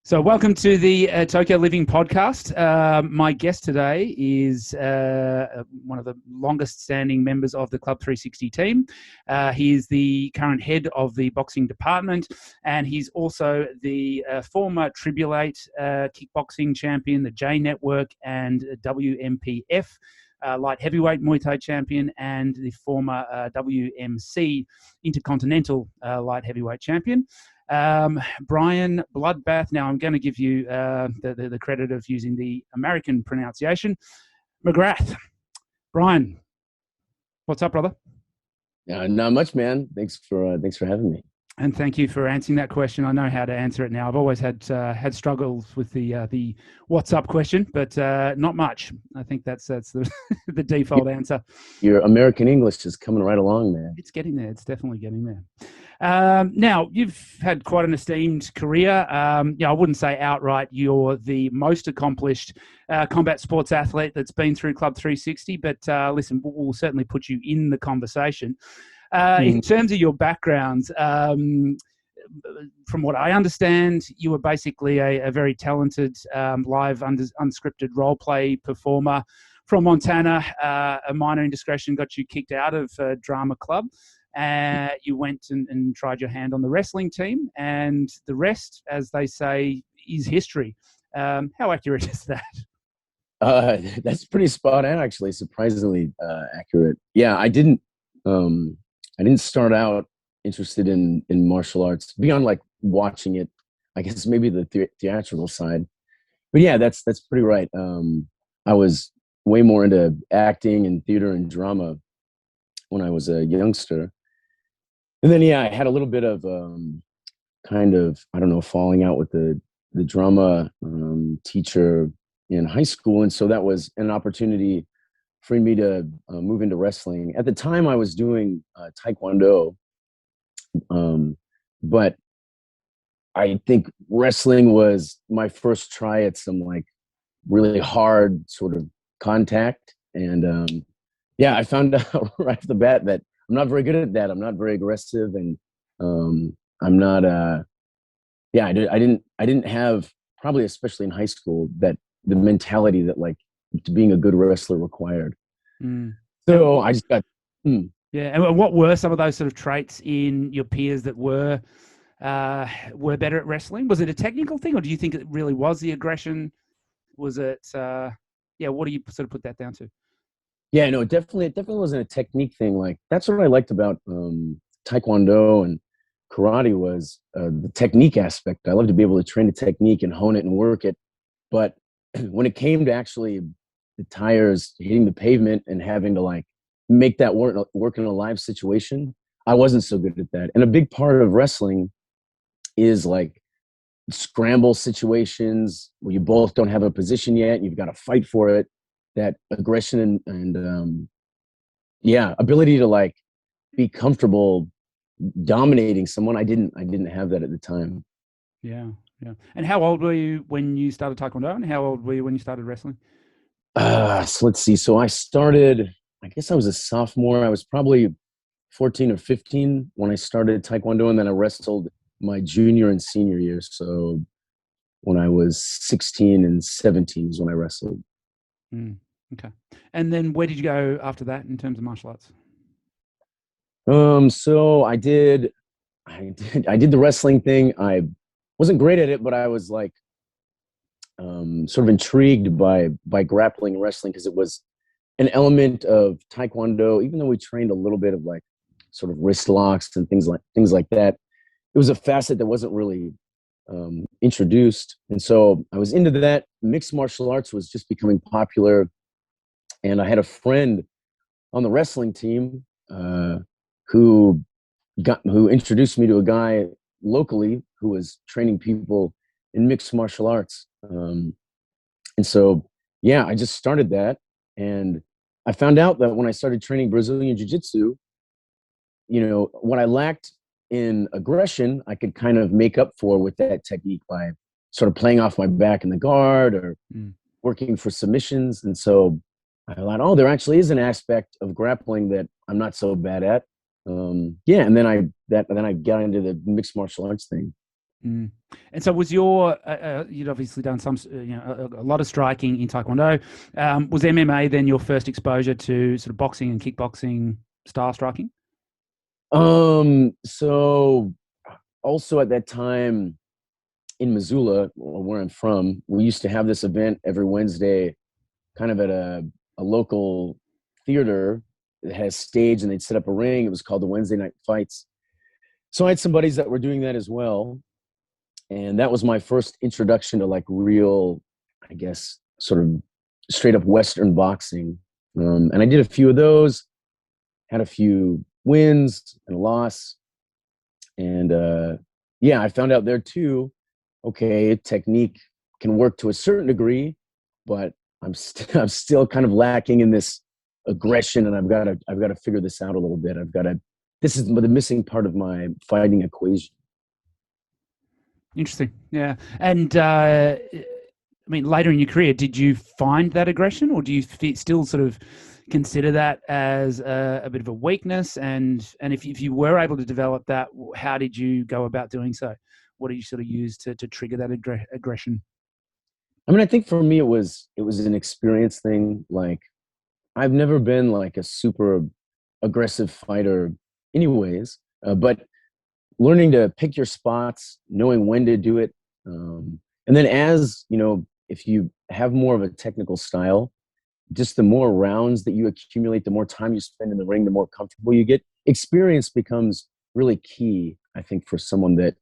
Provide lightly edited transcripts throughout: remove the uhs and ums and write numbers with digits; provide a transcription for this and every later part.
So welcome to the Tokyo Living podcast. My guest today is one of the longest standing members of the Club 360 team. He is the current head of the boxing department, and he's also the former Tribulate kickboxing champion, the J Network and WMPF light heavyweight Muay Thai champion, and the former WMC intercontinental light heavyweight champion. Brian Bloodbath. Now I'm going to give you the credit of using the American pronunciation. Mcgrath. Brian, what's up, brother? Not much, man. Thanks for having me. And thank you for answering that question. I know how to answer it now. I've always had struggles with the what's up question, but not much. I think that's the the default answer. Your American English is coming right along, man. It's getting there. It's definitely getting there. Now, you've had quite an esteemed career. I wouldn't say outright you're the most accomplished combat sports athlete that's been through Club 360, but listen, we'll certainly put you in the conversation. In terms of your backgrounds, from what I understand, you were basically a very talented live unscripted role play performer from Montana. A minor indiscretion got you kicked out of drama club. You went and tried your hand on the wrestling team, and the rest, as they say, is history. How accurate is that? That's pretty spot on, actually. Surprisingly accurate. Yeah, I didn't start out interested in martial arts beyond like watching it. I guess maybe the theatrical side. But yeah, that's pretty right. I was way more into acting and theater and drama when I was a youngster. And then, yeah, I had a little bit of falling out with the drama teacher in high school. And so that was an opportunity for me to move into wrestling. At the time, I was doing Taekwondo, but I think wrestling was my first try at some like really hard sort of contact. And I found out right off the bat that I'm not very good at that. I'm not very aggressive, and I'm not. I didn't have, probably especially in high school, that the mentality that like being a good wrestler required. So I just got. Yeah, and what were some of those sort of traits in your peers that were better at wrestling? Was it a technical thing, or do you think it really was the aggression? Was it? What do you sort of put that down to? Yeah, no, it definitely wasn't a technique thing. Like that's what I liked about Taekwondo and karate was the technique aspect. I love to be able to train a technique and hone it and work it. But when it came to actually the tires hitting the pavement and having to like make that work in a live situation, I wasn't so good at that. And a big part of wrestling is like scramble situations where you both don't have a position yet and you've got to fight for it. That aggression and ability to like be comfortable dominating someone. I didn't have that at the time. Yeah. And how old were you when you started Taekwondo, and how old were you when you started wrestling? So let's see. So I started, I guess I was a sophomore. I was probably 14 or 15 when I started Taekwondo, and then I wrestled my junior and senior years. So when I was 16 and 17 is when I wrestled. Okay. And then where did you go after that in terms of martial arts? So I did the wrestling thing. I wasn't great at it, but I was like sort of intrigued by grappling and wrestling because it was an element of Taekwondo. Even though we trained a little bit of like sort of wrist locks and things like that, it was a facet that wasn't really introduced. And so I was into that. Mixed martial arts was just becoming popular. And I had a friend on the wrestling team who introduced me to a guy locally who was training people in mixed martial arts. And so, yeah, I just started that. And I found out that when I started training Brazilian Jiu-Jitsu, what I lacked in aggression, I could kind of make up for with that technique by sort of playing off my back in the guard or working for submissions. And so I thought, there actually is an aspect of grappling that I'm not so bad at. And then I got into the mixed martial arts thing. Mm. And so was you'd obviously done some, a lot of striking in Taekwondo. Was MMA then your first exposure to sort of boxing and kickboxing style striking? So also at that time in Missoula, where I'm from, we used to have this event every Wednesday, kind of at a local theater that had a stage, and they'd set up a ring. It was called the Wednesday Night Fights. So I had some buddies that were doing that as well. And that was my first introduction to like real, I guess, sort of straight up Western boxing. And I did a few of those, had a few wins and a loss. And yeah, I found out there too, okay, technique can work to a certain degree, but I'm still kind of lacking in this aggression, and I've got to figure this out a little bit. This is the missing part of my fighting equation. Interesting. Yeah. And I mean, later in your career, did you find that aggression, or do you still sort of consider that as a bit of a weakness? And if you were able to develop that, how did you go about doing so? What did you sort of use to trigger that aggression? I mean, I think for me, it was an experience thing. Like, I've never been like a super aggressive fighter anyways, but learning to pick your spots, knowing when to do it. And then as, you know, if you have more of a technical style, just the more rounds that you accumulate, the more time you spend in the ring, the more comfortable you get. Experience becomes really key, I think, for someone that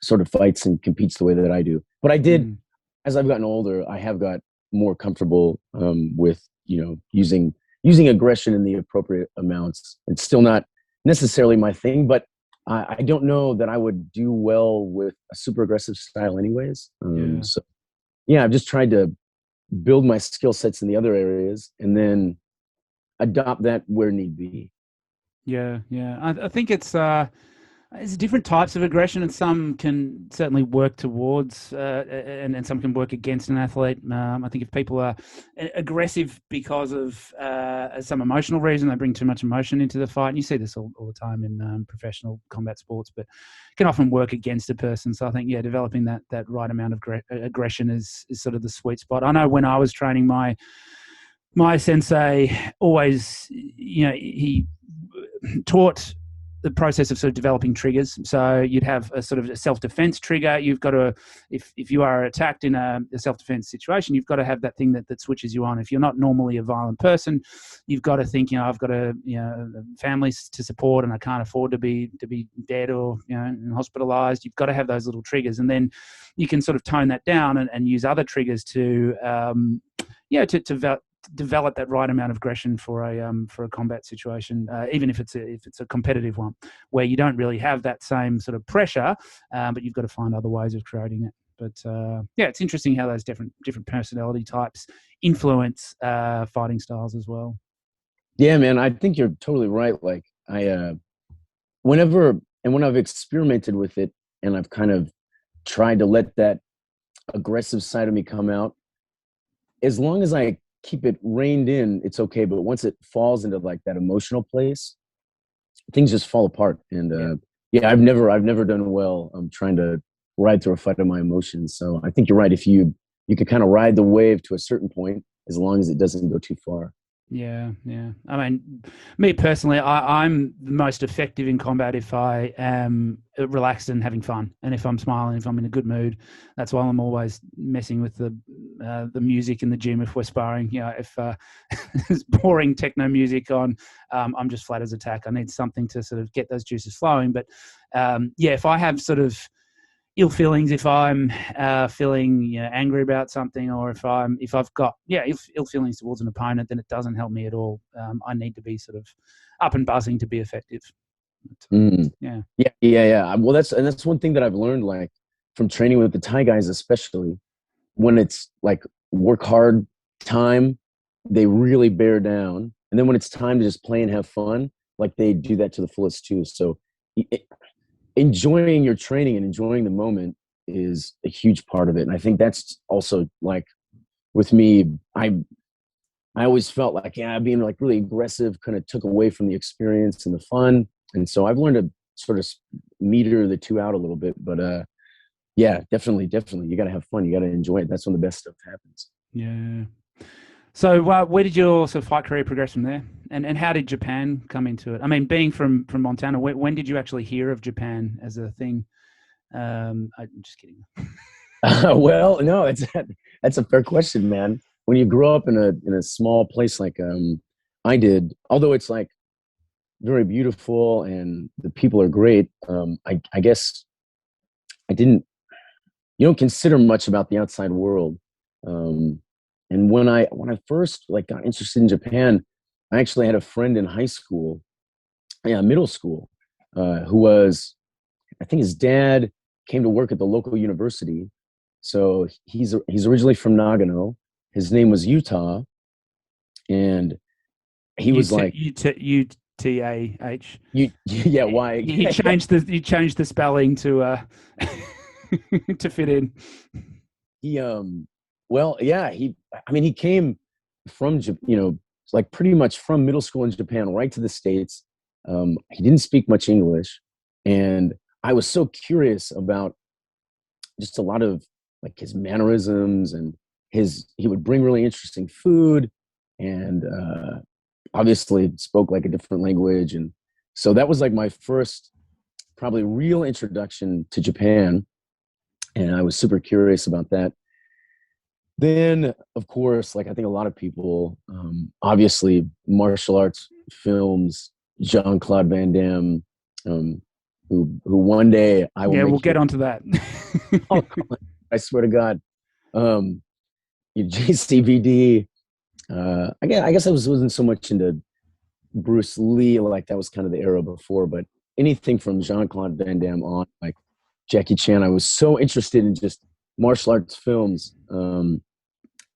sort of fights and competes the way that I do. But I did, as I've gotten older, I have got more comfortable with, you know, using aggression in the appropriate amounts. It's still not necessarily my thing, but I don't know that I would do well with a super aggressive style anyways. So yeah, I've just tried to build my skill sets in the other areas and then adopt that where need be. Yeah. I think it's different types of aggression, and some can certainly work towards, and some can work against an athlete. I think if people are aggressive because of some emotional reason, they bring too much emotion into the fight. And you see this all the time in professional combat sports, but can often work against a person. So I think, developing that right amount of aggression is sort of the sweet spot. I know when I was training, my sensei always, he taught the process of sort of developing triggers. So you'd have a sort of a self-defense trigger. You've got to, if you are attacked in a self-defense situation, you've got to have that thing that switches you on. If you're not normally a violent person, you've got to think, I've got families to support, and I can't afford to be dead or, hospitalized. You've got to have those little triggers, and then you can sort of tone that down and use other triggers to develop that right amount of aggression for a combat situation, even if it's a competitive one where you don't really have that same sort of pressure, but you've got to find other ways of creating it. But it's interesting how those different personality types influence fighting styles as well. Yeah, man, I think you're totally right. Like when I've experimented with it and I've kind of tried to let that aggressive side of me come out, as long as I keep it reined in, it's okay. But once it falls into like that emotional place, things just fall apart. And I've never done well. I'm trying to ride through a fight of my emotions. So I think you're right. If you could kind of ride the wave to a certain point, as long as it doesn't go too far. Yeah. I mean, me personally, I'm the most effective in combat if I am relaxed and having fun, and if I'm smiling, if I'm in a good mood. That's why I'm always messing with the music in the gym if we're sparring. If there's boring techno music on, I'm just flat as a tack. I need something to sort of get those juices flowing. But if I have sort of ill feelings, if I'm feeling angry about something, or if I've got ill feelings towards an opponent, then it doesn't help me at all. I need to be sort of up and buzzing to be effective. Yeah. Well, that's one thing that I've learned, like from training with the Thai guys, especially when it's like work hard time, they really bear down, and then when it's time to just play and have fun, like they do that to the fullest too. So enjoying your training and enjoying the moment is a huge part of it. And I think that's also like with me, I always felt like, being like really aggressive kind of took away from the experience and the fun. And so I've learned to sort of meter the two out a little bit. But yeah, definitely. You got to have fun. You got to enjoy it. That's when the best stuff happens. Yeah. So where did your sort of fight career progress from there? And how did Japan come into it? I mean, being from Montana, when did you actually hear of Japan as a thing? I'm just kidding. Well, no, that's a fair question, man. When you grow up in a small place like I did, although it's like very beautiful and the people are great, I guess you don't consider much about the outside world. And when I first like got interested in Japan, I actually had a friend in high school, middle school, who was, I think his dad came to work at the local university. So he's originally from Nagano. His name was Utah, and he was like UTAH. Yeah, why? You changed the spelling to to fit in. Well, yeah, he came from, like pretty much from middle school in Japan right to the States. He didn't speak much English, and I was so curious about just a lot of like his mannerisms, and he would bring really interesting food, and obviously spoke like a different language. And so that was like my first probably real introduction to Japan, and I was super curious about that. Then, of course, like I think a lot of people, obviously martial arts films, Jean-Claude Van Damme, who one day I will. Yeah, we'll get onto that. Oh, I swear to God, JCVD. I guess I wasn't so much into Bruce Lee, like that was kind of the era before, but anything from Jean-Claude Van Damme on, like Jackie Chan, I was so interested in just martial arts films.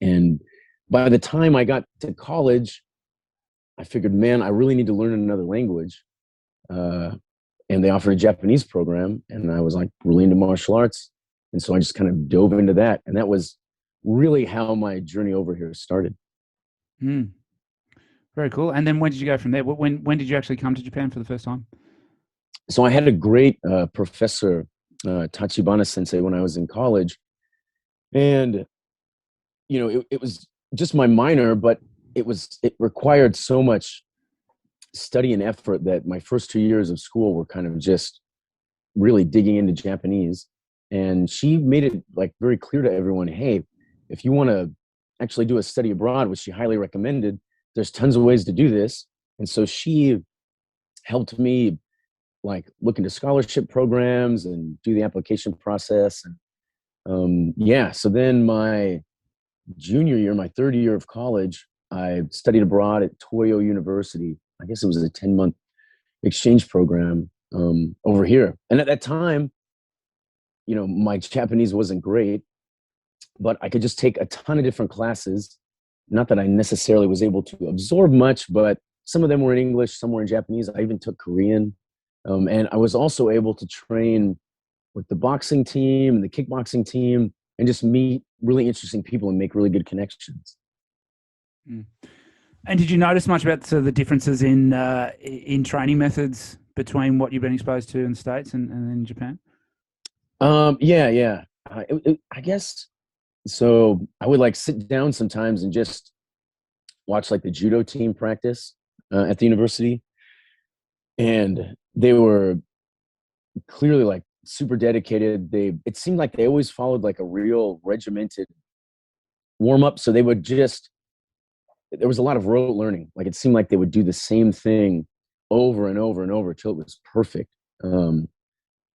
And by the time I got to college, I figured, man, I really need to learn another language. And they offered a Japanese program, and I was like really into martial arts. And so I just kind of dove into that. And that was really how my journey over here started. Mm. Very cool. And then when did you go from there? When did you actually come to Japan for the first time? So I had a great professor, Tachibana Sensei, when I was in college. And, it was just my minor, but it required so much study and effort that my first 2 years of school were kind of just really digging into Japanese. And she made it like very clear to everyone, hey, if you want to actually do a study abroad, which she highly recommended, there's tons of ways to do this. And so she helped me like look into scholarship programs and do the application process. And so then my junior year, my third year of college, I studied abroad at Toyo University. I guess it was a 10-month exchange program over here. And at that time, my Japanese wasn't great, but I could just take a ton of different classes. Not that I necessarily was able to absorb much, but some of them were in English, some were in Japanese. I even took Korean. And I was also able to train with the boxing team and the kickboxing team and just meet really interesting people and make really good connections. Mm. And did you notice much about the differences in training methods between what you've been exposed to in the States and in Japan? Yeah. I guess so. I would like sit down sometimes and just watch like the judo team practice at the university, and they were clearly like super dedicated. It seemed like they always followed like a real regimented warm up. So there was a lot of rote learning. Like it seemed like they would do the same thing over and over and over till it was perfect. And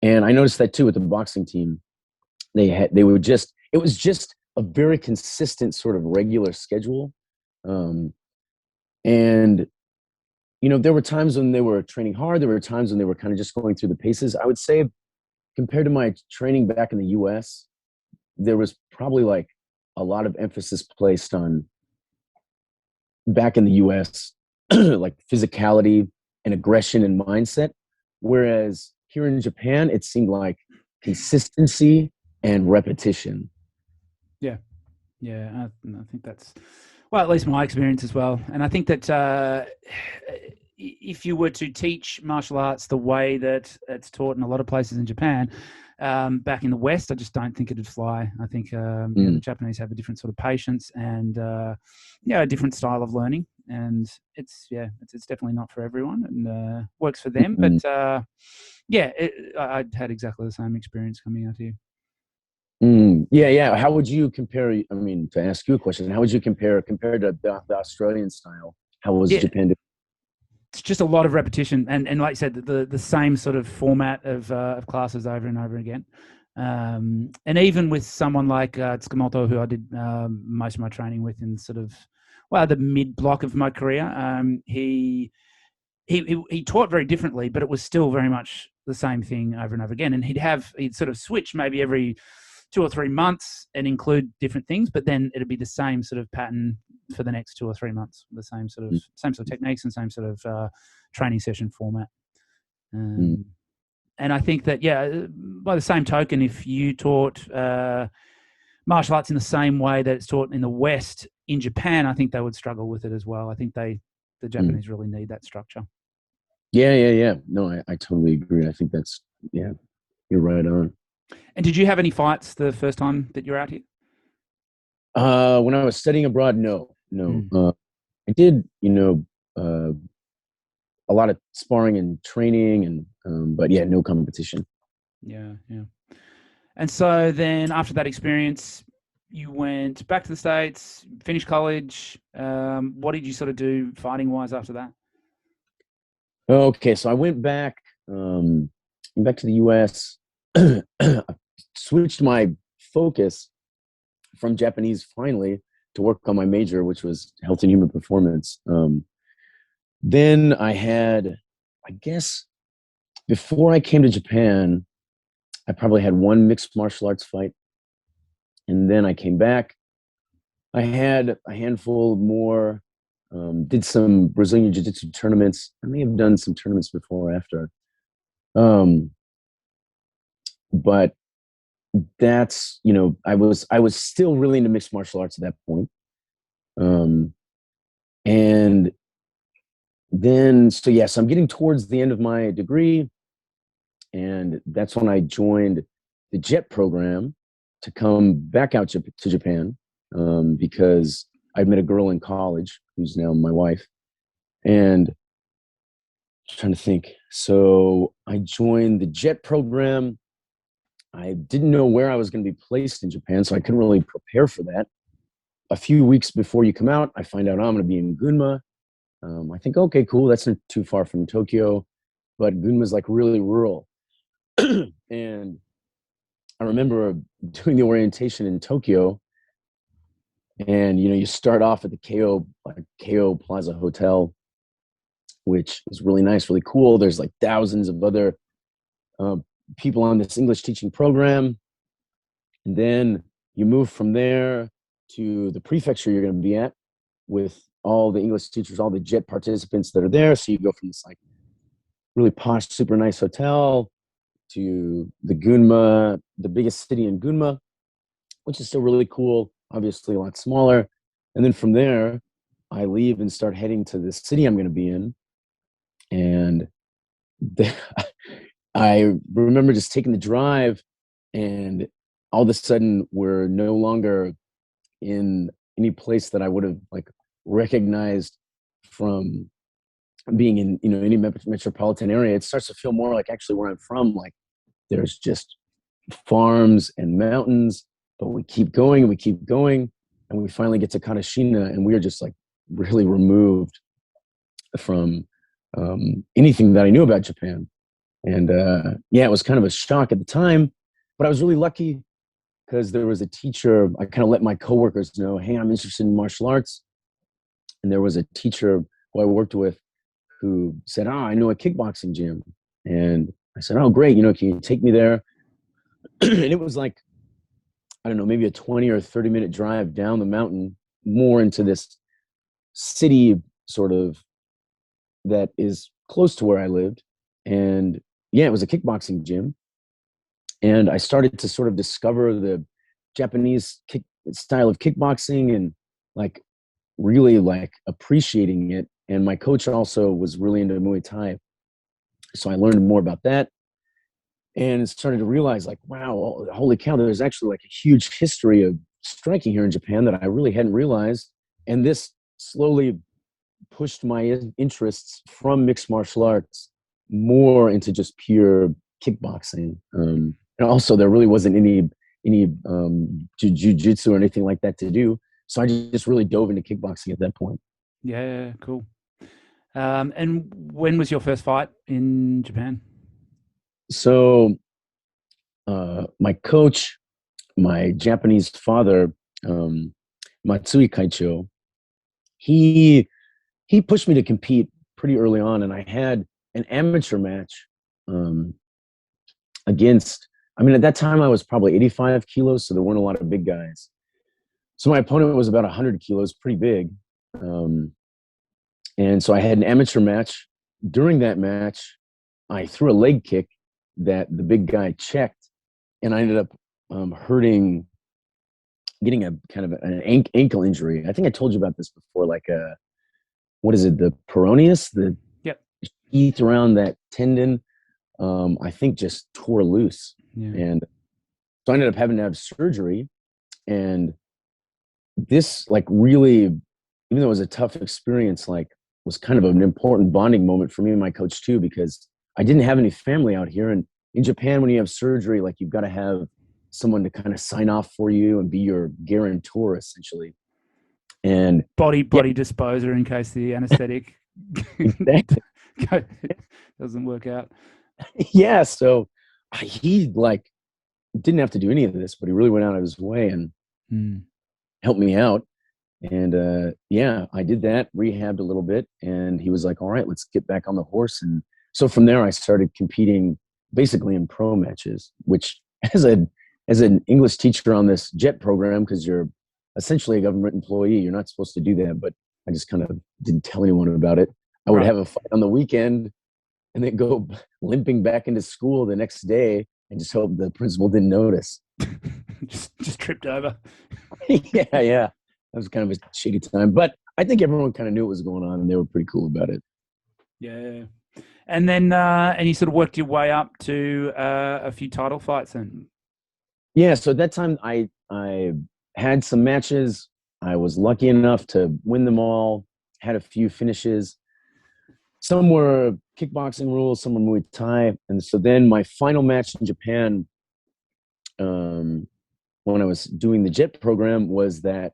I noticed that too with the boxing team. It was just a very consistent sort of regular schedule. And there were times when they were training hard. There were times when they were kind of just going through the paces. I would say compared to my training back in the US, there was probably like a lot of emphasis placed on back in the US, like physicality and aggression and mindset. Whereas here in Japan, it seemed like consistency and repetition. Yeah. I think that's, well, at least my experience as well. And I think that, if you were to teach martial arts the way that it's taught in a lot of places in Japan, back in the West, I just don't think it'd fly. I think the Japanese have a different sort of patience and a different style of learning, and it's definitely not for everyone, and works for them. But I had exactly the same experience coming out here. Yeah. How would you compare? I mean, to ask you a question, how would you compared to the Australian style? How was Japan doing? It's just a lot of repetition, and like you said, the same sort of format of classes over and over again. And even with someone like Tsukamoto, who I did most of my training with in sort of the mid block of my career, he taught very differently, but it was still very much the same thing over and over again. And he'd sort of switch maybe every 2 or 3 months and include different things, but then it'd be the same sort of pattern for the next 2 or 3 months, the same sort of techniques and same sort of training session format. And I think that, by the same token, if you taught martial arts in the same way that it's taught in the West in Japan, I think they would struggle with it as well. I think the Japanese really need that structure. Yeah. No, I totally agree. I think that's, you're right on. And did you have any fights the first time that you were out here? When I was studying abroad, no. I did, a lot of sparring and training, and but no competition. Yeah. And so then after that experience, you went back to the States, finished college. What did you sort of do fighting wise after that? Okay, so I went back to the US. Switched my focus from Japanese finally to work on my major, which was health and human performance. Then I had, I guess, before I came to Japan, I probably had one mixed martial arts fight. And then I came back. I had a handful more, did some Brazilian Jiu-Jitsu tournaments. I may have done some tournaments before or after. But that's, I was still really into mixed martial arts at that point. And then, so I'm getting towards the end of my degree, and that's when I joined the JET program to come back out to Japan, because I met a girl in college who's now my wife, and I'm trying to think. So I joined the JET program. I didn't know where I was going to be placed in Japan, so I couldn't really prepare for that. A few weeks before you come out, I find out I'm going to be in Gunma. I think, okay, cool. That's not too far from Tokyo, but Gunma's like really rural. And I remember doing the orientation in Tokyo, and you start off at the Keio Plaza Hotel, which is really nice, really cool. There's like thousands of other people on this English teaching program. And then you move from there to the prefecture you're going to be at with all the English teachers, all the JET participants that are there. So you go from this like really posh, super nice hotel to the Gunma, the biggest city in Gunma, which is still really cool, obviously a lot smaller. And then from there, I leave and start heading to the city I'm going to be in. And I remember just taking the drive, and all of a sudden we're no longer in any place that I would have like recognized from being in any metropolitan area. It starts to feel more like actually where I'm from. Like there's just farms and mountains, but we keep going and we keep going, and we finally get to Kanashina, and we are just like really removed from anything that I knew about Japan. And it was kind of a shock at the time, but I was really lucky because there was a teacher. I kind of let my coworkers know, hey, I'm interested in martial arts. And there was a teacher who I worked with who said, I know a kickboxing gym. And I said, oh, great. Can you take me there? And it was like, I don't know, maybe a 20 or 30-minute drive down the mountain, more into this city sort of that is close to where I lived. And it was a kickboxing gym. And I started to sort of discover the Japanese style of kickboxing and like really like appreciating it And my coach also was really into Muay Thai. So I learned more about that and started to realize like, wow, holy cow, there's actually like a huge history of striking here in Japan that I really hadn't realized. And this slowly pushed my interests from mixed martial arts more into just pure kickboxing. And also there really wasn't any jiu-jitsu or anything like that to do. So I just really dove into kickboxing at that point. Yeah, cool. And when was your first fight in Japan? So my coach, my Japanese father, Matsui Kaicho, he pushed me to compete pretty early on, and I had an amateur match against. I mean, at that time I was probably 85 kilos, so there weren't a lot of big guys. So my opponent was about 100 kilos, pretty big, and so I had an amateur match. During that match, I threw a leg kick that the big guy checked, and I ended up getting a kind of an ankle injury. I think I told you about this before, like what is it, the peroneus, the Yep. sheath around that tendon, I think just tore loose. Yeah. And so I ended up having to have surgery. And this like really, even though it was a tough experience, like was kind of an important bonding moment for me and my coach too, because I didn't have any family out here. And in Japan, when you have surgery, like you've got to have someone to kind of sign off for you and be your guarantor essentially. And body disposer in case the anesthetic doesn't work out. Yeah, so he like didn't have to do any of this, but he really went out of his way and helped me out. And yeah, I did that, rehabbed a little bit, and he was like, all right, let's get back on the horse. And so from there I started competing basically in pro matches, which as an English teacher on this JET program, because you're essentially a government employee, you're not supposed to do that, but I just kind of didn't tell anyone about it. I would have a fight on the weekend and then go limping back into school the next day and just hope the principal didn't notice. just tripped over. Yeah. That was kind of a shitty time, but I think everyone kind of knew what was going on and they were pretty cool about it. Yeah. And then, and you sort of worked your way up to a few title fights then. Yeah. So at that time I had some matches. I was lucky enough to win them all, had a few finishes. Some were kickboxing rules, some were Muay Thai. And so then my final match in Japan, when I was doing the JET program, was that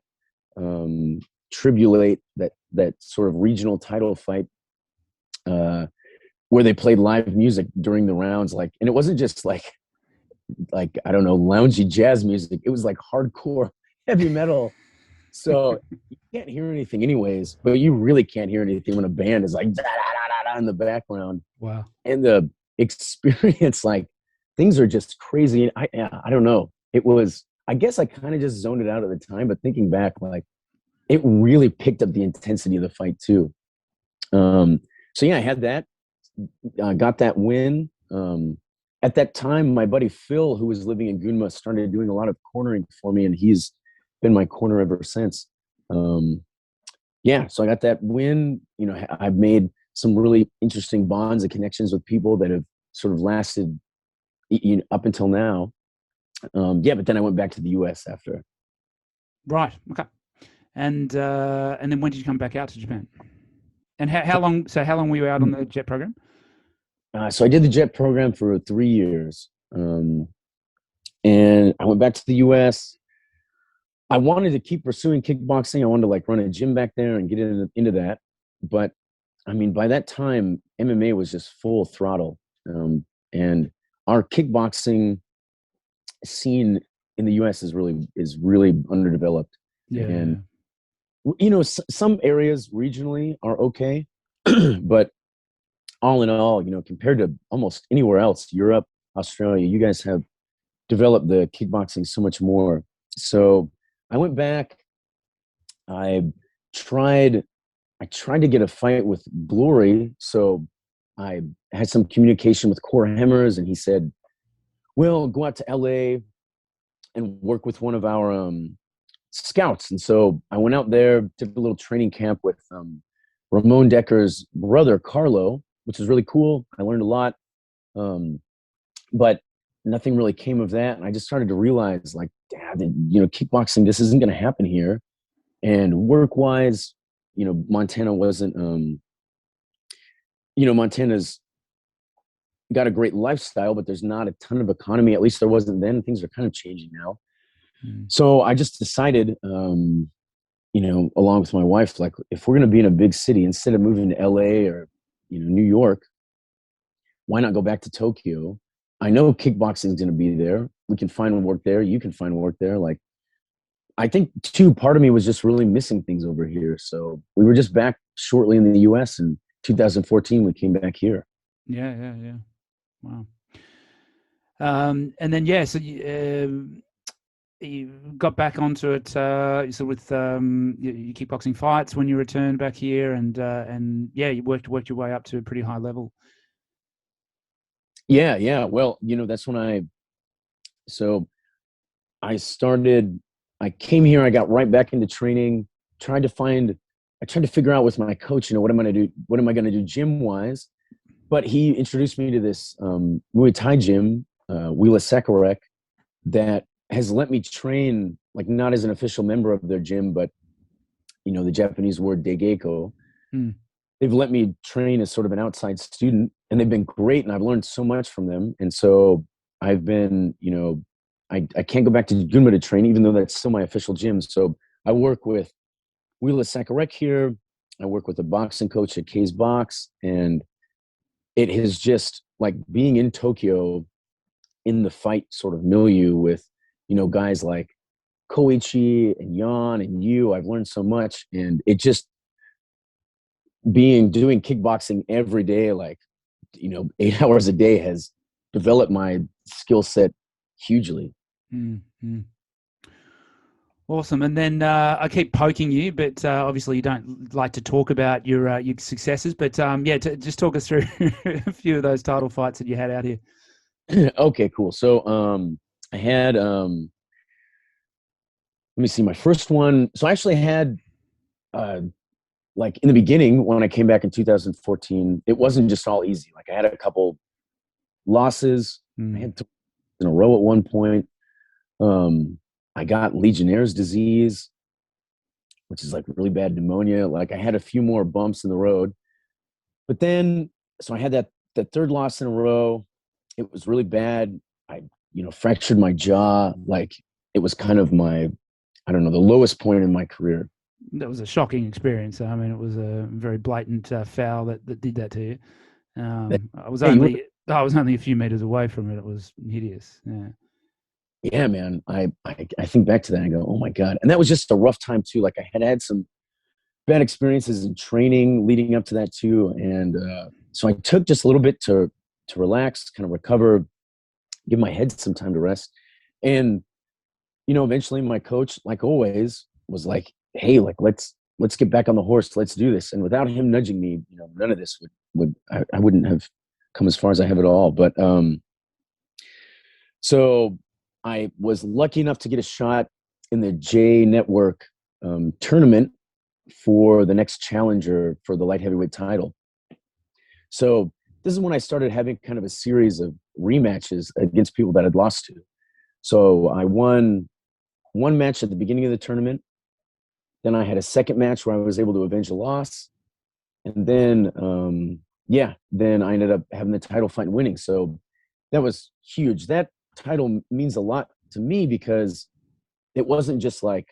Tribulate, that sort of regional title fight, where they played live music during the rounds, like, and it wasn't just like I don't know, loungy jazz music. It was like hardcore heavy metal. So you can't hear anything anyways, but you really can't hear anything when a band is like da, da, da, da, in the background. Wow. And the experience, like things are just crazy. I don't know. It was, I guess I kind of just zoned it out at the time, but thinking back, like it really picked up the intensity of the fight too. So yeah, I had that, got that win. At that time, my buddy Phil, who was living in Gunma, started doing a lot of cornering for me, and he's been my corner ever since. Yeah, so I got that win. You know, I've made some really interesting bonds and connections with people that have sort of lasted up until now. Yeah, but then I went back to the U.S. after. Right. Okay. And then when did you come back out to Japan? And how long? So how long were you out on the JET program? So I did the JET program for 3 years, and I went back to the U.S. I wanted to keep pursuing kickboxing. I wanted to like run a gym back there and get into that. But I mean, by that time, MMA was just full throttle, and our kickboxing scene in the U.S. is really underdeveloped. Yeah. And you know, some areas regionally are okay, but all in all, you know, compared to almost anywhere else, Europe, Australia, you guys have developed the kickboxing so much more. So I went back. I tried to get a fight with Glory. So I had some communication with Core Hemmers, and he said, well, go out to LA and work with one of our scouts. And so I went out there, did a little training camp with Ramon Decker's brother, Carlo, which was really cool. I learned a lot. But nothing really came of that. And I just started to realize, like, Dad, kickboxing, this isn't going to happen here. And work-wise, Montana wasn't, Montana's got a great lifestyle, but there's not a ton of economy. At least there wasn't then. Things are kind of changing now. So I just decided, along with my wife, like, if we're going to be in a big city, instead of moving to LA or, New York, why not go back to Tokyo? I know kickboxing is going to be there. We can find work there. You can find work there. Like, I think too, part of me was just really missing things over here. So we were just back shortly in the US in 2014. We came back here. Yeah. Wow. And then, so you got back onto it, so with your kickboxing fights when you returned back here, and you worked your way up to a pretty high level. Yeah. Well, that's when I came here, I got right back into training, tried to figure out with my coach, what am I going to do gym wise? But he introduced me to this Muay Thai gym, Wheeler Sakurek, that has let me train, like, not as an official member of their gym, but the Japanese word Daigeko. They've let me train as sort of an outside student, and they've been great, and I've learned so much from them. And so I've been, I can't go back to Gunma to train, even though that's still my official gym. So I work with Wheeler Sakurek here. I work with a boxing coach at K's Box, and it has just, like, being in Tokyo in the fight sort of milieu with, guys like Koichi and Yan and you, I've learned so much. And it just doing kickboxing every day, like, 8 hours a day, has developed my skill set hugely. Mm-hmm. Awesome. And then I keep poking you, but obviously you don't like to talk about your successes. But just talk us through a few of those title fights that you had out here. Okay, cool. So I had, let me see, my first one. So I actually had, like, in the beginning, when I came back in 2014, it wasn't just all easy. Like, I had a couple losses. I had 2 in a row at one point. I got Legionnaire's disease, which is like really bad pneumonia. Like, I had a few more bumps in the road. But then, so I had that third loss in a row. It was really bad. I, fractured my jaw. Like, it was kind of the lowest point in my career. That was a shocking experience. I mean, it was a very blatant foul that did that to you. I was only a few meters away from it. It was hideous. Yeah. Yeah, man. I think back to that and I go, oh my God. And that was just a rough time too. Like, I had some bad experiences in training leading up to that too. And so I took just a little bit to relax, kind of recover, give my head some time to rest. And, eventually my coach, like always, was like, hey, like, let's get back on the horse. Let's do this. And without him nudging me, none of this I wouldn't have come as far as I have at all. But so I was lucky enough to get a shot in the J Network tournament for the next challenger for the light heavyweight title. So this is when I started having kind of a series of rematches against people that I'd lost to. So I won one match at the beginning of the tournament. Then I had a second match where I was able to avenge a loss. And then, then I ended up having the title fight and winning. So that was huge. That title means a lot to me because it wasn't just like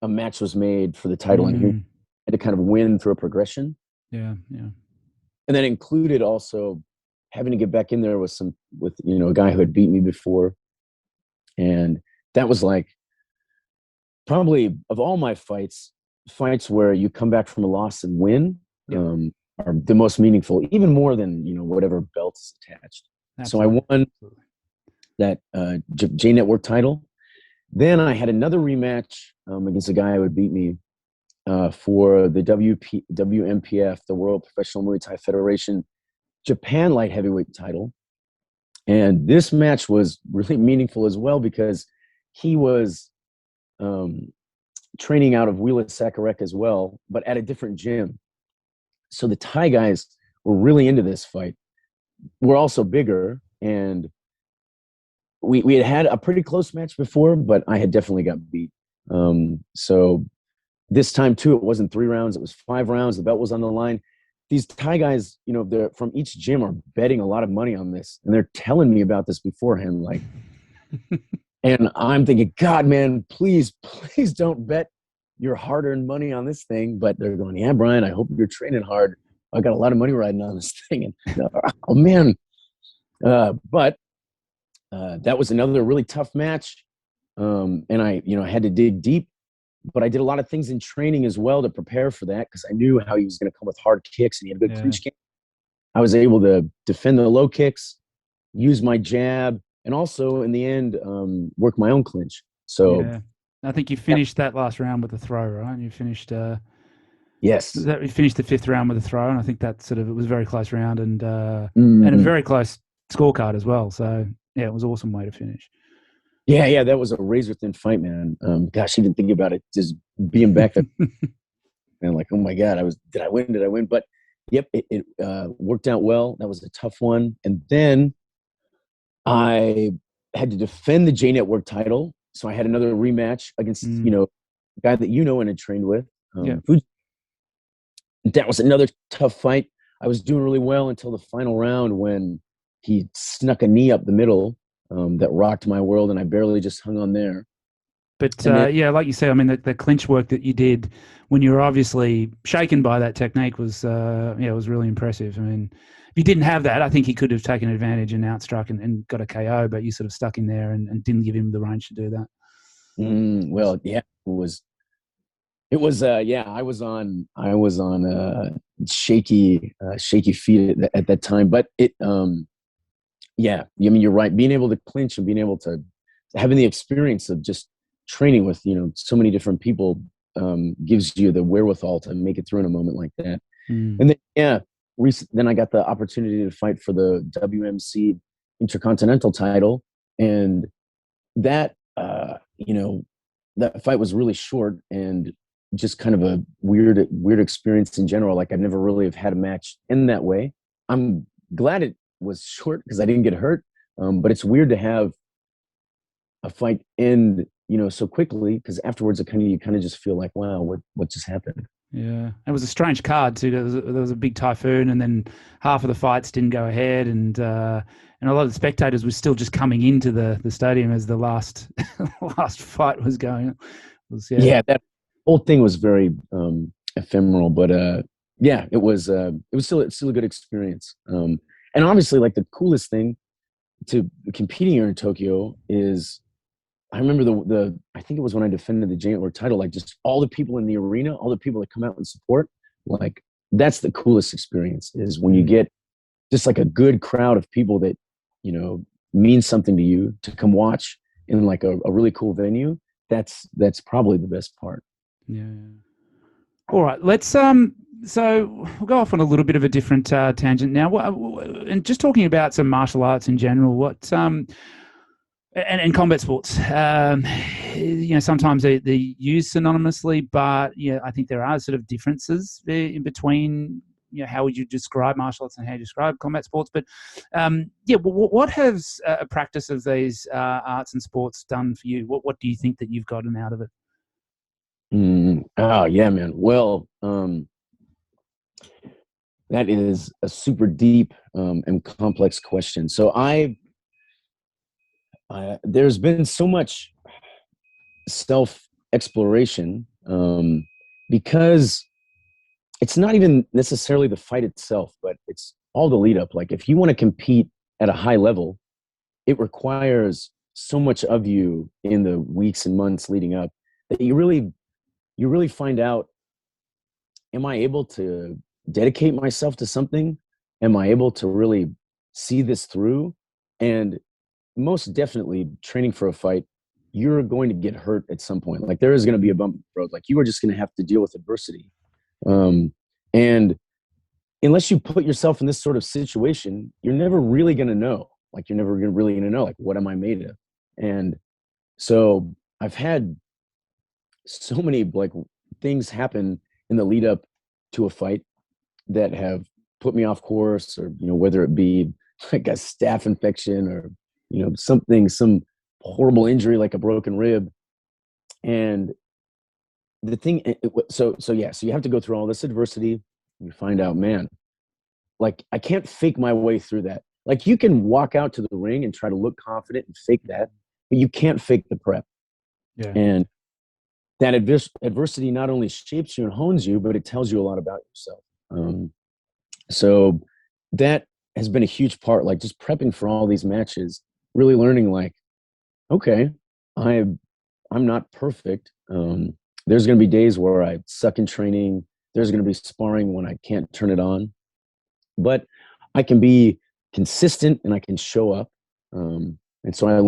a match was made for the title and you had to kind of win through a progression. Yeah. And that included also having to get back in there with a guy who had beat me before. And that was like, probably of all my fights where you come back from a loss and win are the most meaningful, even more than, whatever belt is attached. Absolutely. So I won that J Network title. Then I had another rematch against a guy who would beat me for the WMPF, the World Professional Muay Thai Federation Japan light heavyweight title. And this match was really meaningful as well because he was training out of Wheeler Sakurek as well, but at a different gym. So the Thai guys were really into this fight. We're also bigger, and we had a pretty close match before, but I had definitely got beat. So this time too, it wasn't 3 rounds; it was 5 rounds. The belt was on the line. These Thai guys, they're from each gym are betting a lot of money on this, and they're telling me about this beforehand, like. And I'm thinking, God, man, please don't bet your hard-earned money on this thing. But they're going, yeah, Brian, I hope you're training hard. I got a lot of money riding on this thing. And oh man, but that was another really tough match. And I had to dig deep, but I did a lot of things in training as well to prepare for that because I knew how he was going to come with hard kicks and he had a good clinch game. I was able to defend the low kicks, use my jab, and also in the end, work my own clinch. So I think you finished that last round with a throw, right? And you finished. Yes. You finished the 5th round with a throw, and I think that it was a very close round and a very close scorecard as well. So yeah, it was an awesome way to finish. Yeah, that was a razor thin fight, man. Gosh, even thinking about it, just being back there, and like, oh my God, did I win? But yep, it worked out well. That was a tough one, and then I had to defend the J Network title, so I had another rematch against a guy that and had trained with. That was another tough fight. I was doing really well until the final round when he snuck a knee up the middle that rocked my world, and I barely just hung on there. But like you said, I mean, the clinch work that you did when you were obviously shaken by that technique was, it was really impressive. I mean, if you didn't have that, I think he could have taken advantage and outstruck and got a KO, but you sort of stuck in there and didn't give him the range to do that. Well, yeah, it was. I was on shaky feet at that time, but yeah, I mean, you're right. Being able to clinch and being able to having the experience of just training with so many different people gives you the wherewithal to make it through in a moment like that. And then then I got the opportunity to fight for the WMC intercontinental title, and that that fight was really short and just kind of a weird experience in general. Like I've never really have had a match in that way. I'm glad it was short because I didn't get hurt, but it's weird to have a fight end so quickly because afterwards you kind of just feel like, wow, what just happened. Yeah, it was a strange card too. There was a big typhoon, and then half of the fights didn't go ahead, and a lot of the spectators were still just coming into the stadium as the last last fight was going. That whole thing was very ephemeral, but it was still a good experience. And obviously, like the coolest thing to competing here in Tokyo is, I remember I think it was when I defended the J Network title, like just all the people in the arena, all the people that come out and support, like that's the coolest experience is when you get just like a good crowd of people that, means something to you to come watch in like a really cool venue. That's probably the best part. Yeah. All right. Let's so we'll go off on a little bit of a different tangent now. And just talking about some martial arts in general, what and combat sports. Sometimes they're used synonymously, but I think there are sort of differences in between. How would you describe martial arts and how you describe combat sports? But what has a practice of these arts and sports done for you? What do you think that you've gotten out of it? Oh yeah, man. Well, that is a super deep and complex question. So there's been so much self-exploration because it's not even necessarily the fight itself, but it's all the lead up. Like if you want to compete at a high level, it requires so much of you in the weeks and months leading up that you really find out, am I able to dedicate myself to something? Am I able to really see this through? And most definitely training for a fight, you're going to get hurt at some point. Like there is going to be a bump in the road. Like you are just going to have to deal with adversity. And unless you put yourself in this sort of situation, you're never really going to know. Like you're never really going to know, like, what am I made of? And so I've had so many like things happen in the lead up to a fight that have put me off course, or whether it be like a staph infection, or some horrible injury like a broken rib. And the thing, so you have to go through all this adversity. You find out, man, like I can't fake my way through that. Like you can walk out to the ring and try to look confident and fake that, but you can't fake the prep. Yeah. And that adversity not only shapes you and hones you, but it tells you a lot about yourself. So that has been a huge part, like just prepping for all these matches, really learning like, okay, I'm not perfect. There's going to be days where I suck in training. There's going to be sparring when I can't turn it on, but I can be consistent and I can show up. And so I've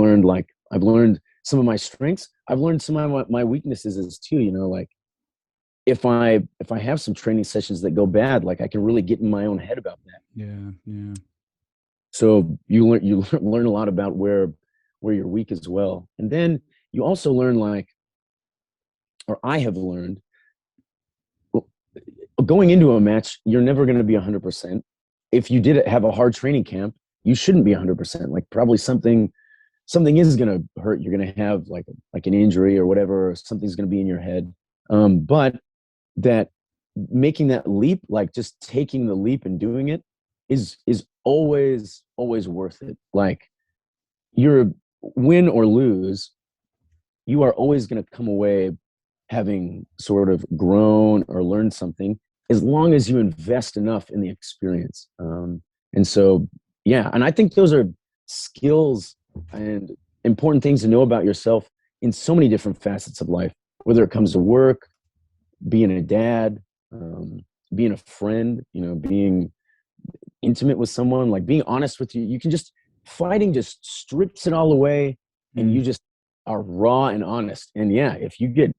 learned some of my strengths. I've learned some of my weaknesses as too, like if I have some training sessions that go bad, like I can really get in my own head about that. Yeah. Yeah. So you learn a lot about where you're weak as well. And then you also learn or I have learned, going into a match, you're never going to be 100%. If you did have a hard training camp, you shouldn't be 100%. Like probably something is going to hurt. You're going to have like an injury or whatever, or something's going to be in your head. But that making that leap, like just taking the leap and doing it is always worth it. Like you're win or lose, you are always going to come away having sort of grown or learned something, as long as you invest enough in the experience. And so, yeah, and I think those are skills and important things to know about yourself in so many different facets of life, whether it comes to work, being a dad, being a friend, being intimate with someone, like being honest with you. You can fighting just strips it all away, and you just are raw and honest. And yeah, if you get,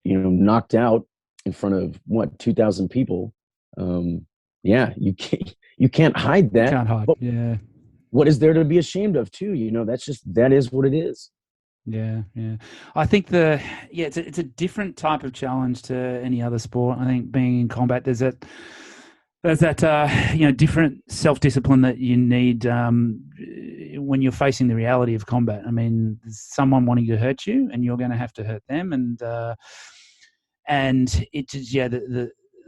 knocked out in front of 2,000 people, yeah, you can't hide that. Can't hide. But yeah. What is there to be ashamed of too? That is what it is. Yeah, yeah. I think it's a different type of challenge to any other sport. I think being in combat, there's that different self-discipline that you need when you're facing the reality of combat. I mean, there's someone wanting to hurt you, and you're going to have to hurt them, and it just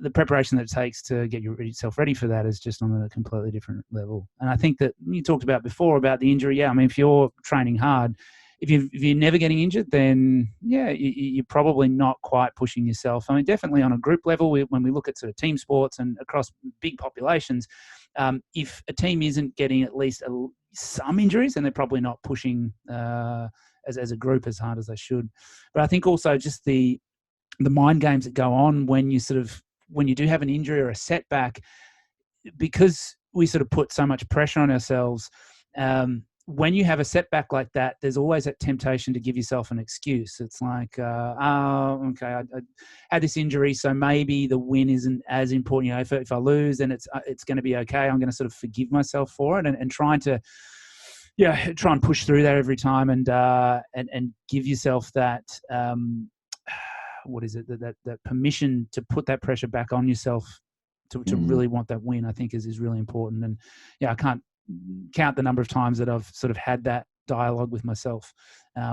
the preparation that it takes to get yourself ready for that is just on a completely different level. And I think that you talked about before about the injury. Yeah, I mean, if you're training hard, if you're never getting injured, then yeah, you're probably not quite pushing yourself. I mean, definitely on a group level, when we look at sort of team sports and across big populations, if a team isn't getting at least some injuries, then they're probably not pushing as a group as hard as they should. But I think also just the mind games that go on when you do have an injury or a setback, because we sort of put so much pressure on ourselves. When you have a setback like that, there's always that temptation to give yourself an excuse. It's like, okay, I had this injury, so maybe the win isn't as important. If I lose, then it's going to be okay. I'm going to sort of forgive myself for it, and try and push through that every time, and give yourself that that permission to put that pressure back on yourself to really want that win. I think is really important. And yeah, I can't count the number of times that I've sort of had that dialogue with myself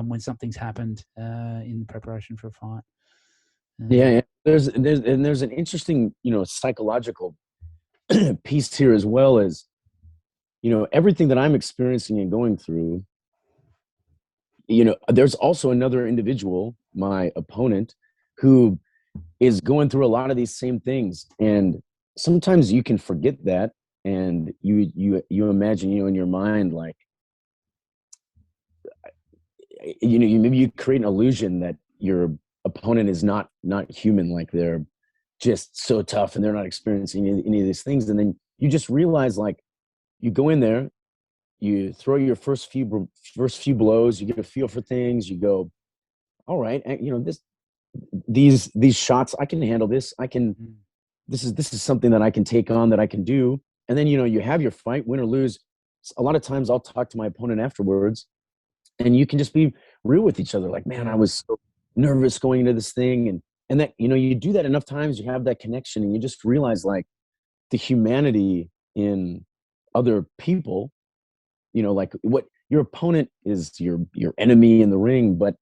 when something's happened in the preparation for a fight. Yeah, there's an interesting psychological piece here, as well as everything that I'm experiencing and going through. There's also another individual, my opponent, who is going through a lot of these same things, and sometimes you can forget that. And you imagine, in your mind, like, maybe you create an illusion that your opponent is not human, like they're just so tough and they're not experiencing any of these things. And then you just realize, like, you go in there, you throw your first few blows, you get a feel for things, you go, all right, these shots, I can handle this. This is something that I can take on, that I can do. And then, you have your fight, win or lose. A lot of times I'll talk to my opponent afterwards, and you can just be real with each other. Like, man, I was so nervous going into this thing. And that, you do that enough times, you have that connection, and you just realize, like, the humanity in other people, like what your opponent is your enemy in the ring, but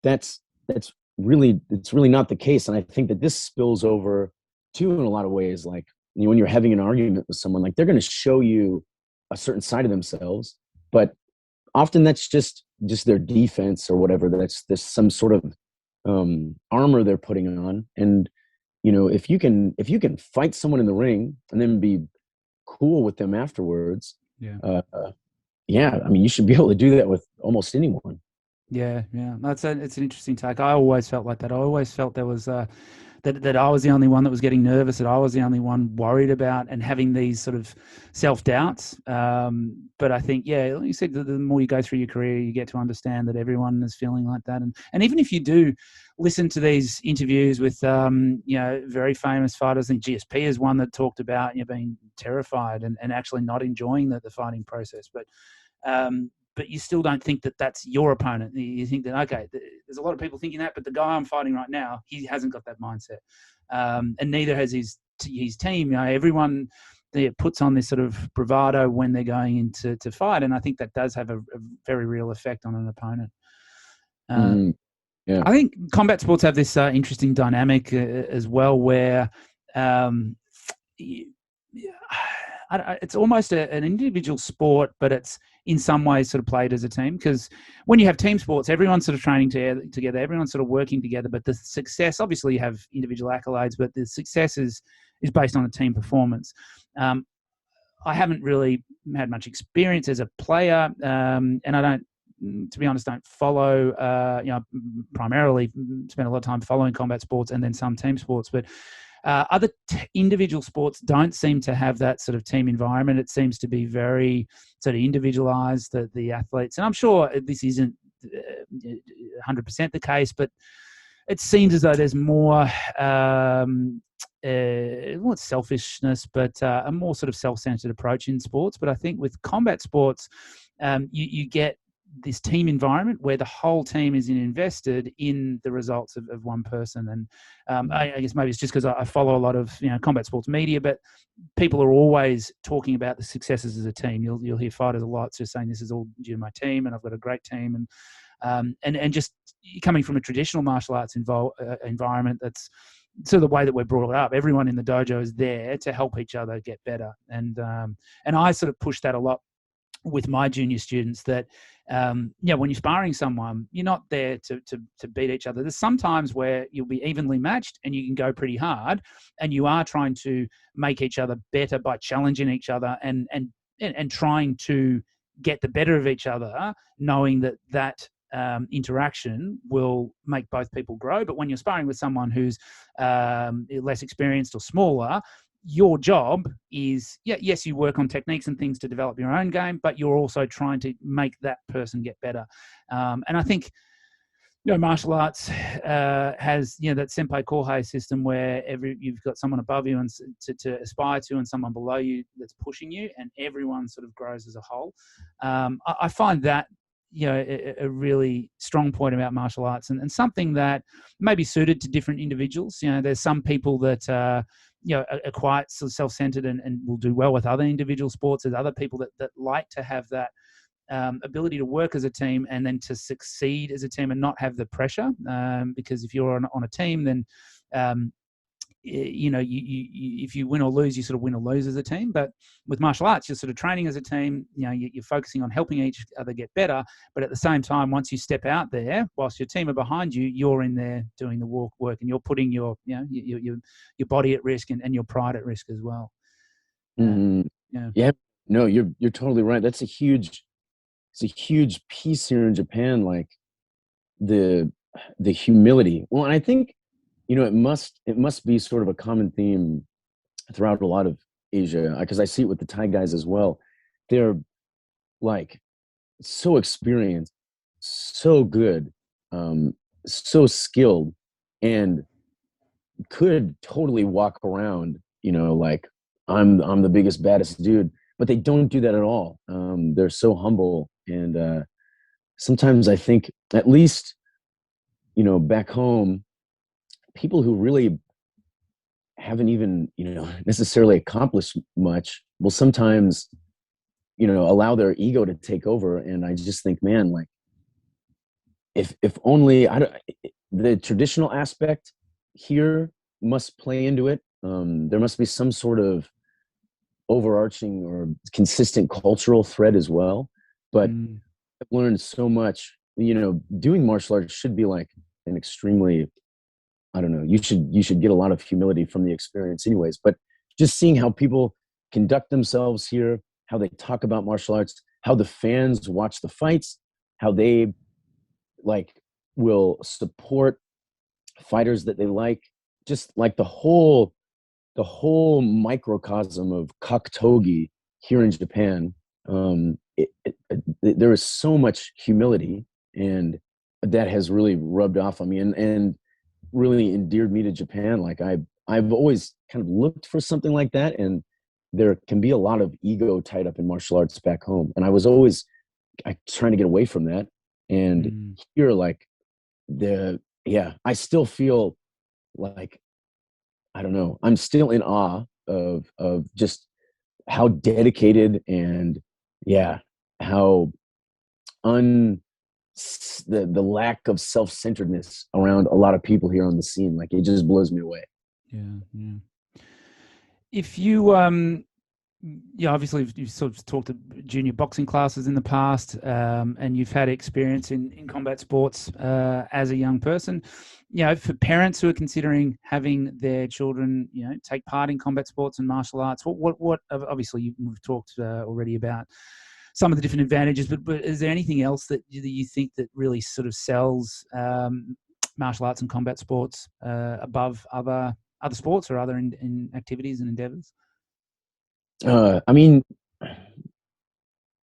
that's it's really not the case. And I think that this spills over too in a lot of ways. Like, when you're having an argument with someone, like, they're going to show you a certain side of themselves, but often that's just their defense or whatever. That's there's some sort of armor they're putting on. And if you can fight someone in the ring and then be cool with them afterwards, Yeah. Yeah, I mean, you should be able to do that with almost anyone. Yeah, yeah, it's an interesting take. I always felt like that. I always felt there was that I was the only one that was getting nervous, that I was the only one worried about and having these sort of self-doubts. But I think, yeah, like you said, the more you go through your career, you get to understand that everyone is feeling like that. And even if you do listen to these interviews with, very famous fighters, I think GSP is one that talked about, being terrified and actually not enjoying the fighting process. But you still don't think that that's your opponent. You think that, okay, there's a lot of people thinking that, but the guy I'm fighting right now, he hasn't got that mindset. And neither has his team. Everyone puts on this sort of bravado when they're going into fight. And I think that does have a very real effect on an opponent. Yeah. I think combat sports have this interesting dynamic as well, where it's almost an individual sport, but it's in some ways sort of played as a team, because when you have team sports, everyone's sort of training together, everyone's sort of working together, but the success, obviously you have individual accolades, but the success is based on a team performance. I haven't really had much experience as a player, and I don't, to be honest, don't follow, primarily spend a lot of time following combat sports and then some team sports, but other individual sports don't seem to have that sort of team environment. It seems to be very sort of individualized, the athletes. And I'm sure this isn't 100% the case, but it seems as though there's more, not selfishness, but a more sort of self-centered approach in sports. But I think with combat sports, you get this team environment where the whole team is invested in the results of one person. And I guess maybe it's just because I follow a lot of combat sports media, but people are always talking about the successes as a team. You'll hear fighters a lot just saying, this is all due to my team and I've got a great team. And just coming from a traditional martial arts environment, that's sort of the way that we're brought up. Everyone in the dojo is there to help each other get better. And I sort of push that a lot with my junior students, that when you're sparring someone, you're not there to beat each other. There's sometimes where you'll be evenly matched and you can go pretty hard, and you are trying to make each other better by challenging each other and trying to get the better of each other, knowing that interaction will make both people grow. But when you're sparring with someone who's less experienced or smaller, your job is, yes, you work on techniques and things to develop your own game, but you're also trying to make that person get better. And I think, martial arts has, that senpai kohai system where you've got someone above you and to aspire to, and someone below you that's pushing you, and everyone sort of grows as a whole. I find that, a really strong point about martial arts, and something that may be suited to different individuals. There's some people that are quite sort of self-centered and will do well with other individual sports. There's other people that like to have that ability to work as a team and then to succeed as a team and not have the pressure. Because if you're on a team, then if you win or lose, you sort of win or lose as a team. But with martial arts, you're sort of training as a team. You're focusing on helping each other get better. But at the same time, once you step out there, whilst your team are behind you, you're in there doing the work, and you're putting your body at risk and your pride at risk as well. Yeah, no, you're totally right. It's a huge piece here in Japan, like the humility. Well, and I think it must be sort of a common theme throughout a lot of Asia, because I see it with the Thai guys as well. They're like so experienced, so good, so skilled, and could totally walk around, like I'm the biggest, baddest dude, but they don't do that at all. They're so humble, and sometimes I think, at least, back home, people who really haven't even, necessarily accomplished much will sometimes, allow their ego to take over. And I just think, man, like, if only the traditional aspect here must play into it. There must be some sort of overarching or consistent cultural thread as well. But I've learned so much, doing martial arts should be like an extremely, I don't know, you should get a lot of humility from the experience anyways, but just seeing how people conduct themselves here, how they talk about martial arts, how the fans watch the fights, how they like will support fighters that they like, just like the whole microcosm of Kaktogi here in Japan. There is so much humility, and that has really rubbed off on me and really endeared me to Japan. Like I've always kind of looked for something like that, and there can be a lot of ego tied up in martial arts back home, and I was always trying to get away from that. And here, like I still feel like, I don't know, I'm still in awe of just how dedicated and how the lack of self-centeredness around a lot of people here on the scene. Like, it just blows me away. Yeah. If you obviously you've sort of talked to junior boxing classes in the past, and you've had experience in combat sports as a young person. For parents who are considering having their children, take part in combat sports and martial arts, what obviously we've talked already about some of the different advantages, but is there anything else that you think that really sort of sells martial arts and combat sports above other sports or other in activities and endeavors? I mean,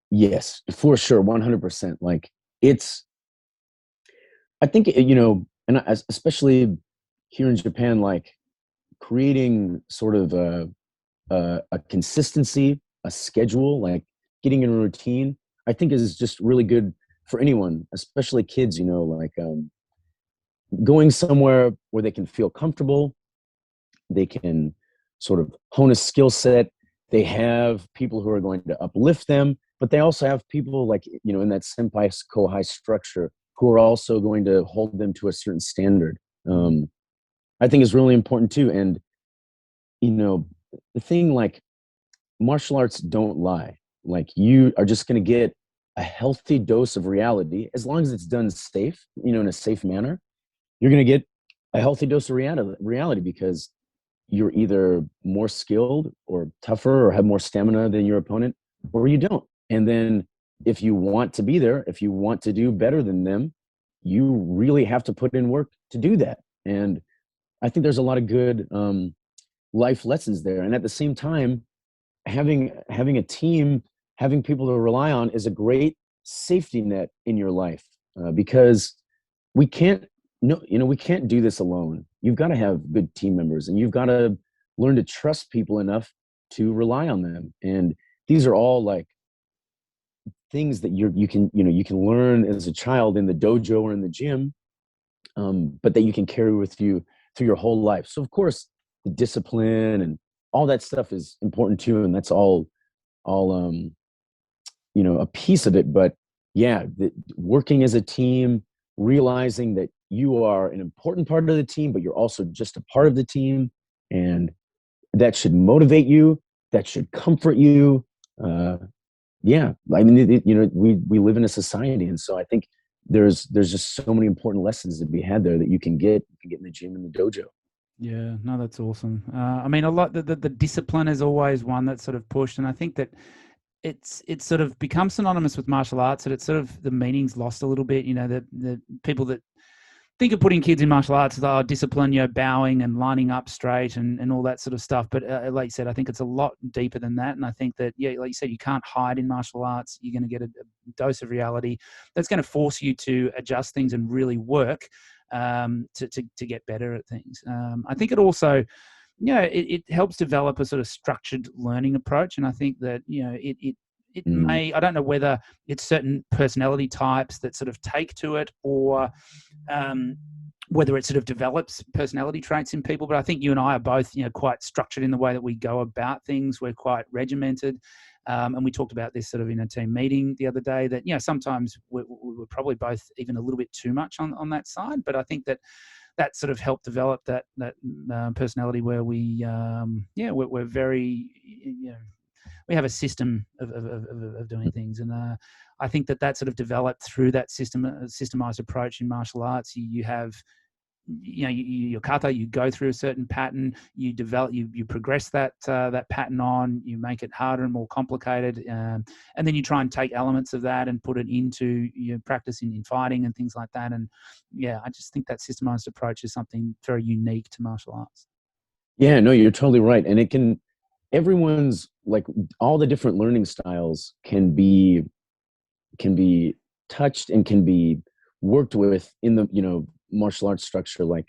yes, for sure, 100%. Like, I think, and especially here in Japan, like, creating sort of a consistency, a schedule, like getting in a routine, I think is just really good for anyone, especially kids, like going somewhere where they can feel comfortable, they can sort of hone a skill set. They have people who are going to uplift them, but they also have people like, in that senpai kohai structure who are also going to hold them to a certain standard. I think is really important too. And, the thing, like, martial arts don't lie. Like, you are just going to get a healthy dose of reality as long as it's done safe, in a safe manner. You're going to get a healthy dose of reality because you're either more skilled or tougher or have more stamina than your opponent, or you don't. And then if you want to be there, if you want to do better than them, you really have to put in work to do that. And I think there's a lot of good life lessons there. And at the same time, having a team, having people to rely on is a great safety net in your life, because we can't do this alone. You've got to have good team members, and you've got to learn to trust people enough to rely on them. And these are all like things that you can learn as a child in the dojo or in the gym, but that you can carry with you through your whole life. So of course, the discipline and all that stuff is important too, and that's all a piece of it. But working as a team, realizing that you are an important part of the team, but you're also just a part of the team, and that should motivate you, that should comfort you. I mean, we live in a society, and so I think there's just so many important lessons to be had there that you can get in the gym and the dojo. Yeah, no, that's awesome. I mean, a lot the discipline is always one that's sort of pushed, and I think that it's sort of become synonymous with martial arts, that it's sort of the meaning's lost a little bit. The people that think of putting kids in martial arts as discipline, bowing and lining up straight and all that sort of stuff. But like you said, I think it's a lot deeper than that. And I think that, like you said, you can't hide in martial arts. You're going to get a dose of reality that's going to force you to adjust things and really work to get better at things. I think it also, it helps develop a sort of structured learning approach. And I think that, it may, I don't know whether it's certain personality types that sort of take to it, or whether it sort of develops personality traits in people. But I think you and I are both, quite structured in the way that we go about things. We're quite regimented. And we talked about this sort of in a team meeting the other day that, sometimes we're probably both even a little bit too much on that side. But I think that sort of helped develop that personality where we're very, we have a system of doing things. And I think that sort of developed through that systemized approach in martial arts. You have, your kata, you go through a certain pattern, you develop, you progress that pattern on, you make it harder and more complicated, and then you try and take elements of that and put it into your practice in fighting and things like that. And I just think that systemized approach is something very unique to martial arts. Yeah, no, you're totally right. And everyone's, like, all the different learning styles can be touched and can be worked with in the, martial arts structure. Like,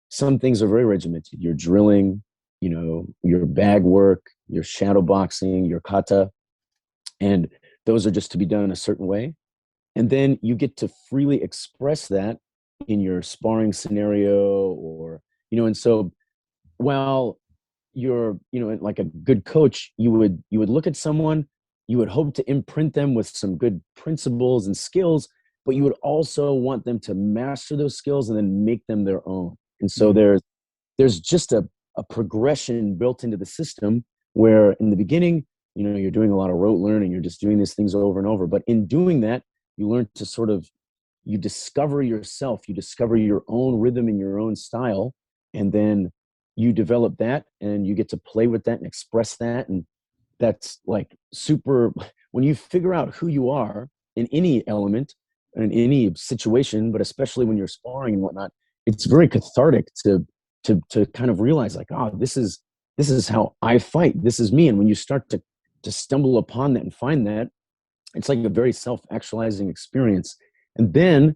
some things are very regimented. Your drilling, your bag work, your shadow boxing, your kata, and those are just to be done a certain way. And then you get to freely express that in your sparring scenario, or, and so while you're, like a good coach, you would look at someone, you would hope to imprint them with some good principles and skills, but you would also want them to master those skills and then make them their own. And so there's just a progression built into the system where in the beginning, you're doing a lot of rote learning, you're just doing these things over and over. But in doing that, you learn to you discover yourself, you discover your own rhythm and your own style, and then you develop that and you get to play with that and express that. And that's like super, when you figure out who you are in any element, in any situation, but especially when you're sparring and whatnot, it's very cathartic to kind of realize, like, oh, this is how I fight. This is me. And when you start to stumble upon that and find that, it's like a very self-actualizing experience. And then,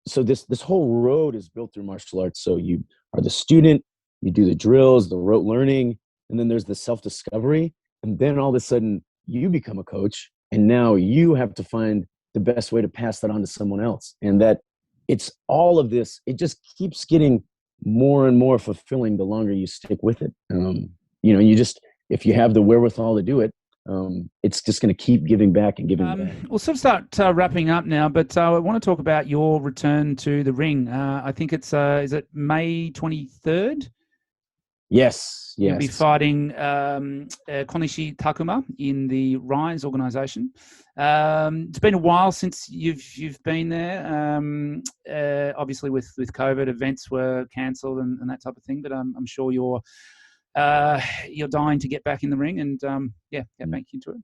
so this whole road is built through martial arts. So you are the student, you do the drills, the rote learning, and then there's the self-discovery. And then all of a sudden you become a coach, and now you have to find the best way to pass that on to someone else. And that it's all of this, it just keeps getting more and more fulfilling the longer you stick with it. If you have the wherewithal to do it, it's just going to keep giving back and giving back. We'll sort of start wrapping up now, but I want to talk about your return to the ring. I think it's, is it May 23rd? Yes. You'll be fighting Konishi Takuma in the Rise organization. It's been a while since you've been there. Obviously, with COVID, events were cancelled and that type of thing. But I'm sure you're dying to get back in the ring and get back into it.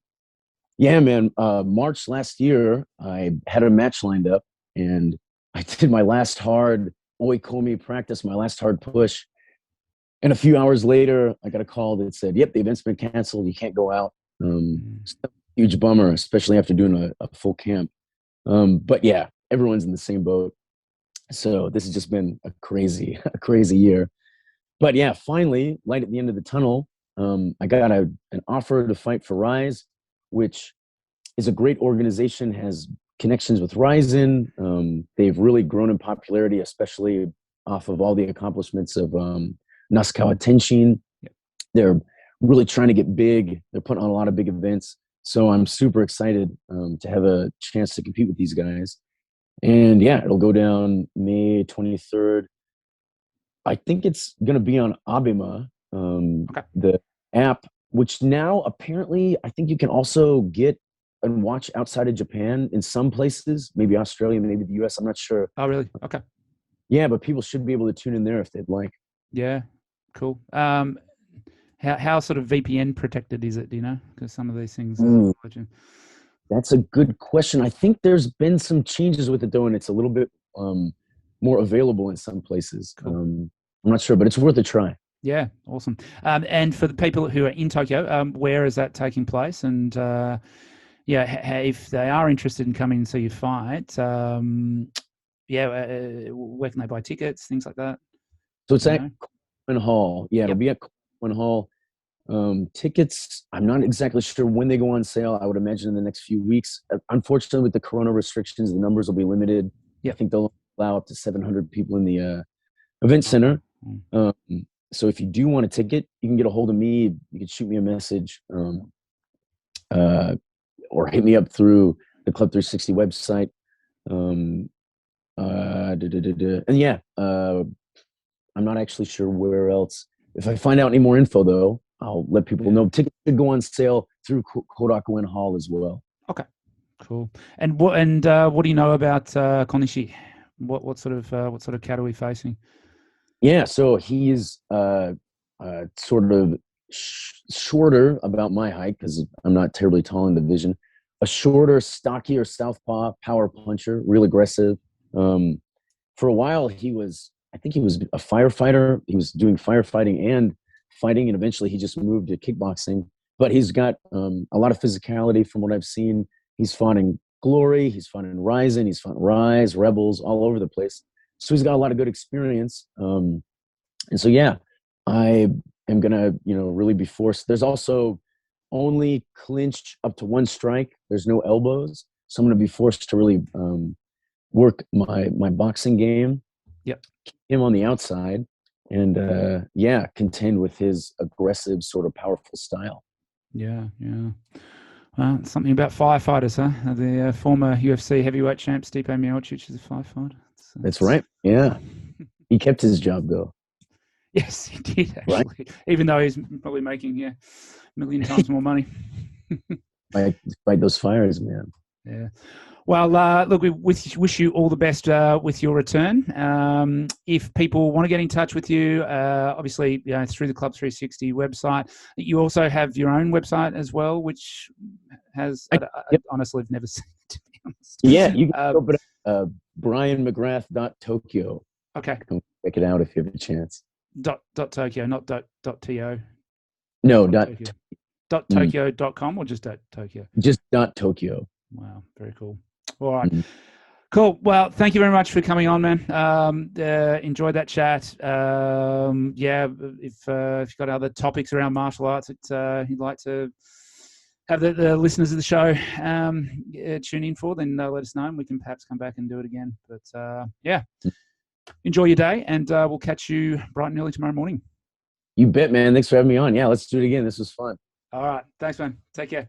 Yeah, man. March last year, I had a match lined up, and I did my last hard oikomi practice, my last hard push. And a few hours later, I got a call that said, yep, the event's been canceled. You can't go out. Huge bummer, especially after doing a full camp. But yeah, everyone's in the same boat. So this has just been a crazy year. But yeah, finally, light at the end of the tunnel, I got an offer to fight for Rise, which is a great organization, has connections with Ryzen. They've really grown in popularity, especially off of all the accomplishments of Nasukawa Tenshin. Yep. They're really trying to get big. They're putting on a lot of big events. So I'm super excited to have a chance to compete with these guys. And yeah, it'll go down May 23rd. I think it's going to be on Abema, the app, which now apparently I think you can also get and watch outside of Japan in some places, maybe Australia, maybe the US. I'm not sure. Oh, really? Okay. Yeah, but people should be able to tune in there if they'd like. Yeah, cool. How sort of VPN protected is it? Do you know? Because some of these things. That's a good question. I think there's been some changes with it though, and it's a little bit more available in some places. Cool. I'm not sure, but it's worth a try. Yeah, awesome. And for the people who are in Tokyo, where is that taking place? And if they are interested in coming and see you fight, where can they buy tickets, things like that? So it's at Coleman Hall. Yeah, it'll be at Coleman Hall. Tickets, I'm not exactly sure when they go on sale. I would imagine in the next few weeks. Unfortunately, with the corona restrictions, the numbers will be limited. Yep. I think they'll allow up to 700 people in the event center. So if you do want a ticket, you can get a hold of me. You can shoot me a message, or hit me up through the Club 360 website. And yeah, I'm not actually sure where else. If I find out any more info, though, I'll let people know. Tickets should go on sale through Korakuen Hall as well. Okay, cool. And what do you know about Konishi? What sort of cat are we facing? Yeah, so he is sort of shorter, about my height, because I'm not terribly tall in the division. A shorter, stockier southpaw power puncher, real aggressive. For a while, I think he was a firefighter. He was doing firefighting and fighting, and eventually he just moved to kickboxing. But he's got a lot of physicality from what I've seen. He's fought in Glory, he's fought in Ryzen, he's fought in Rise, Rebels, all over the place. So he's got a lot of good experience. And so, yeah, I am going to, really be forced. There's also only clinch up to 1 strike. There's no elbows. So I'm going to be forced to really work my boxing game. Yep. Keep him on the outside and, contend with his aggressive, sort of powerful style. Yeah. Something about firefighters, huh? The former UFC heavyweight champ Stipe Miocic is a firefighter. That's right. Yeah. He kept his job, though. Yes, he did, actually. Right? Even though he's probably making a million times more money. Fight those fires, man. Yeah. Well, look, we wish you all the best with your return. If people want to get in touch with you, obviously, through the Club 360 website, you also have your own website as well, which has, I honestly have never seen it, to be honest. Yeah, you can open up brianmcgrath.tokyo. Okay. Come check it out if you have a chance. .tokyo, not .to. No, .tokyo.com or just .tokyo? Just .tokyo. Wow, very cool. All right. Cool. Well, thank you very much for coming on, man. Enjoyed that chat. If you've got other topics around martial arts that you'd like to have the listeners of the show tune in for, then let us know and we can perhaps come back and do it again. But enjoy your day and we'll catch you bright and early tomorrow morning. You bet, man. Thanks for having me on. Yeah, let's do it again. This was fun. All right. Thanks, man. Take care.